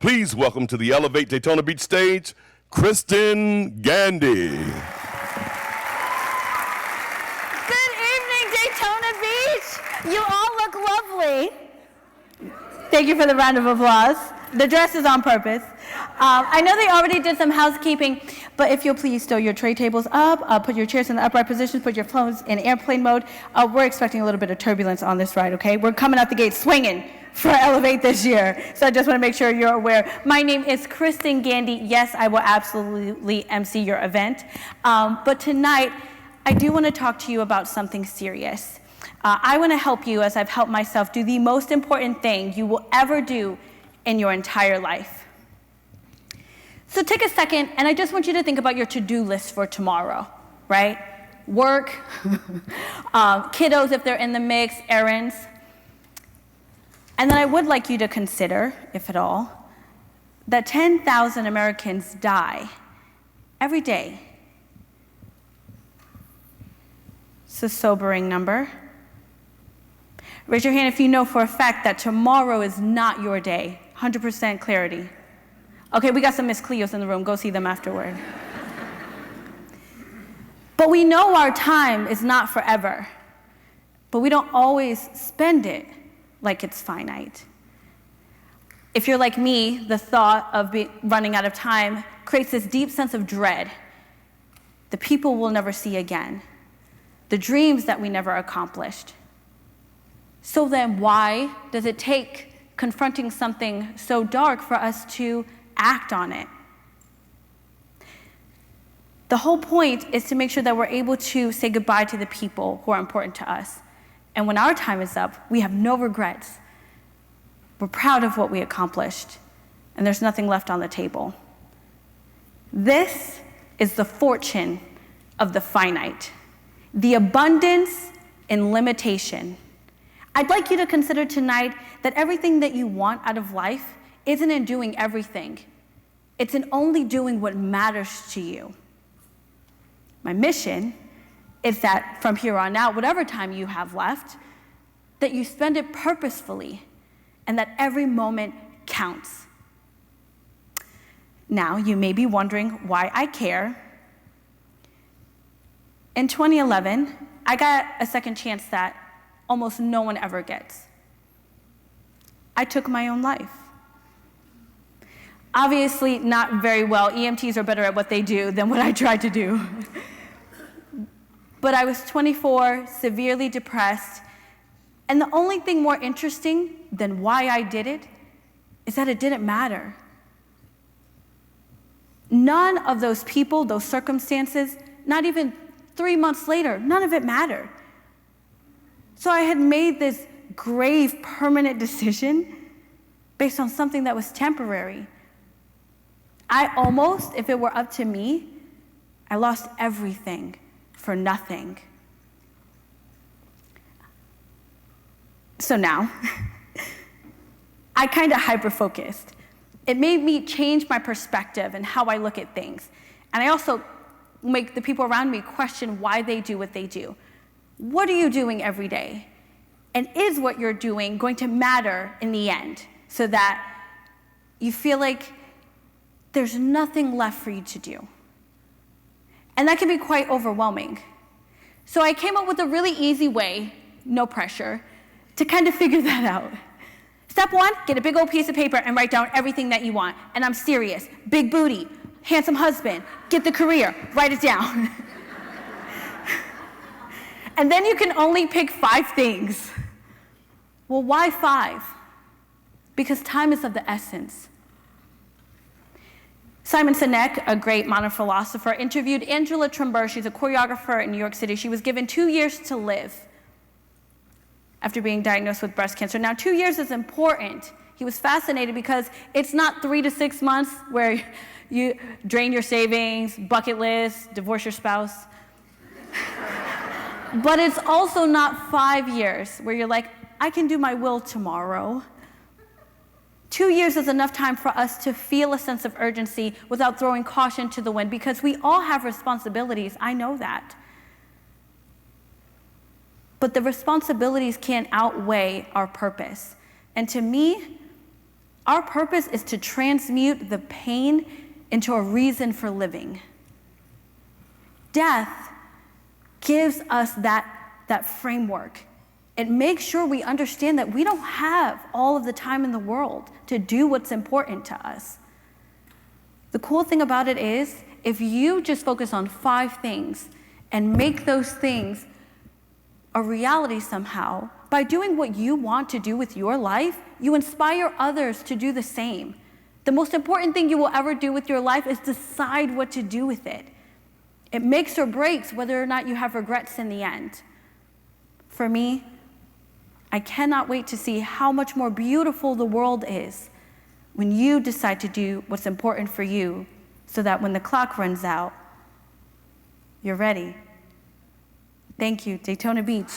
Please welcome to the Elevate Daytona Beach stage, Christen Gandy. Good evening, Daytona Beach. You all look lovely. Thank you for the round of applause. The dress is on purpose. I know they already did some housekeeping, but if you'll please stow your tray tables up, put your chairs in the upright positions, put your phones in airplane mode. We're expecting a little bit of turbulence on this ride, okay? We're coming out the gate swinging for Elevate this year, so I just want to make sure you're aware. My name is Christen Gandy. Yes, I will absolutely MC your event, but tonight I do want to talk to you about something serious. I want to help you, as I've helped myself, do the most important thing you will ever do in your entire life. So take a second, and I just want you to think about your to-do list for tomorrow, right? Work, kiddos if they're in the mix, errands. And then I would like you to consider, if at all, that 10,000 Americans die every day. It's a sobering number. Raise your hand if you know for a fact that tomorrow is not your day. 100% clarity. Okay, we got some Miss Cleos in the room. Go see them afterward. But we know our time is not forever. But we don't always spend it like it's finite. If you're like me, the thought of running out of time creates this deep sense of dread. The people we'll never see again. The dreams that we never accomplished. So then why does it take confronting something so dark for us to act on it? The whole point is to make sure that we're able to say goodbye to the people who are important to us. And when our time is up, we have no regrets. We're proud of what we accomplished, and there's nothing left on the table. This is the fortune of the finite, the abundance in limitation. I'd like you to consider tonight that everything that you want out of life isn't in doing everything. It's in only doing what matters to you. My mission is that from here on out, whatever time you have left, that you spend it purposefully and that every moment counts. Now, you may be wondering why I care. In 2011, I got a second chance that almost no one ever gets. I took my own life. Obviously, not very well. EMTs are better at what they do than what I tried to do. But I was 24, severely depressed, and the only thing more interesting than why I did it is that it didn't matter. None of those people, those circumstances, not even 3 months later, none of it mattered. So I had made this grave, permanent decision based on something that was temporary. I almost, if it were up to me, I lost everything for nothing. So now, I kind of hyper-focused. It made me change my perspective and how I look at things. And I also make the people around me question why they do what they do. What are you doing every day? And is what you're doing going to matter in the end so that you feel like there's nothing left for you to do? And that can be quite overwhelming. So I came up with a really easy way, no pressure, to kind of figure that out. Step one, get a big old piece of paper and write down everything that you want. And I'm serious. Big booty, handsome husband, get the career, write it down. And then you can only pick 5 things. Well, why 5? Because time is of the essence. Simon Sinek, a great modern philosopher, interviewed Angela Trember. She's a choreographer in New York City. She was given 2 years to live after being diagnosed with breast cancer. Now, 2 years is important. He was fascinated because it's not 3 to 6 months where you drain your savings, bucket list, divorce your spouse. But it's also not 5 years where you're like, I can do my will tomorrow. 2 years is enough time for us to feel a sense of urgency without throwing caution to the wind, because we all have responsibilities. I know that. But the responsibilities can't outweigh our purpose. And to me, Our purpose is to transmute the pain into a reason for living. Death gives us that framework. It makes sure we understand that we don't have all of the time in the world to do what's important to us. The cool thing about it is, if you just focus on 5 things and make those things a reality somehow, by doing what you want to do with your life, you inspire others to do the same. The most important thing you will ever do with your life is decide what to do with it. It makes or breaks whether or not you have regrets in the end. For me, I cannot wait to see how much more beautiful the world is when you decide to do what's important for you, so that when the clock runs out, you're ready. Thank you, Daytona Beach.